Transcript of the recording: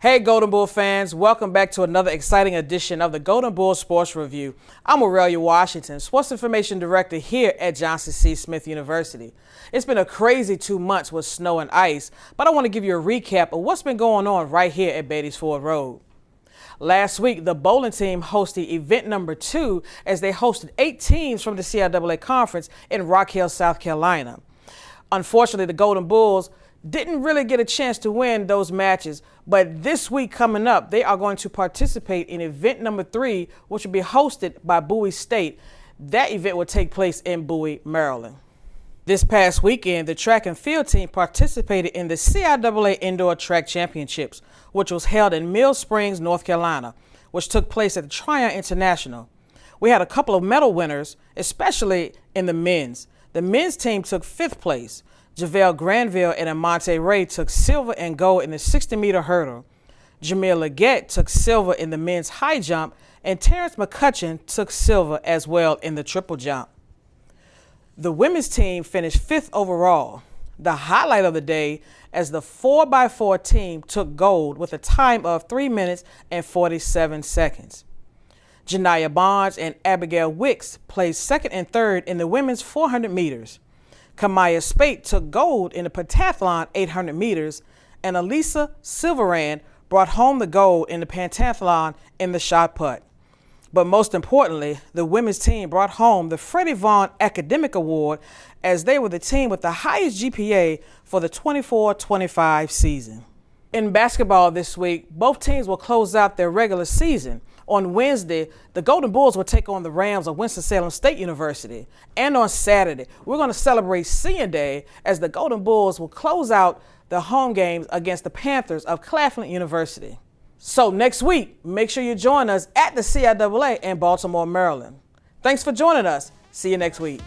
Hey Golden Bull fans, welcome back to another exciting edition of the Golden Bull Sports Review. I'm Aurelia Washington, Sports Information Director here at Johnson C. Smith University. It's been a crazy 2 months with snow and ice, but I want to give you a recap of what's been going on right here at Beatties Ford Road. Last week, the bowling team hosted event number 2 as they hosted 8 teams from the CIAA conference in Rock Hill, South Carolina. Unfortunately, the Golden Bulls didn't really get a chance to win those matches, but this week coming up, they are going to participate in event number 3, which will be hosted by Bowie State. That event will take place in Bowie, Maryland. This past weekend, the track and field team participated in the CIAA Indoor Track Championships, which was held in Mill Springs, North Carolina, which took place at the Tryon International. We had a couple of medal winners, especially in the men's. The men's team took 5th place. JaVale Granville and Amonte Ray took silver and gold in the 60-meter hurdle. Jamil Leggett took silver in the men's high jump, and Terrence McCutcheon took silver as well in the triple jump. The women's team finished 5th overall. The highlight of the day as the 4x4 team took gold with a time of 3 minutes and 47 seconds. Janiyah Bonds and Abigail Wicks placed 2nd and 3rd in the women's 400 meters. Kamaya Spate took gold in the pentathlon 800 meters, and Elisa Silverand brought home the gold in the pentathlon in the shot put. But most importantly, the women's team brought home the Freddie Vaughn Academic Award as they were the team with the highest GPA for the 24-25 season. In basketball this week, both teams will close out their regular season. On Wednesday, the Golden Bulls will take on the Rams of Winston-Salem State University. And on Saturday, we're going to celebrate Senior Day as the Golden Bulls will close out the home games against the Panthers of Claflin University. So next week, make sure you join us at the CIAA in Baltimore, Maryland. Thanks for joining us. See you next week.